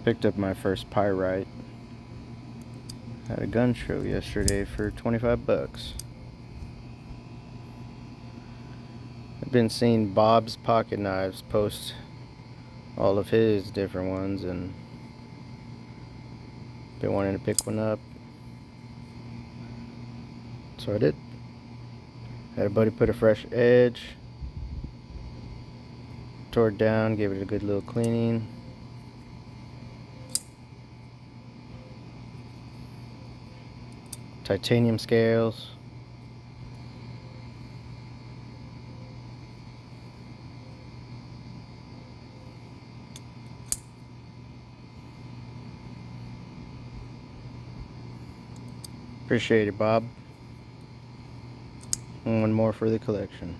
Picked up my first pyrite at a gun show yesterday for 25 bucks. I've been seeing Bob's Pocket Knives post all of his different ones and been wanting to pick one up. So I did. Had a buddy put a fresh edge, tore it down, gave it a good little cleaning. Titanium scales. Appreciate it, Bob. And one more for the collection.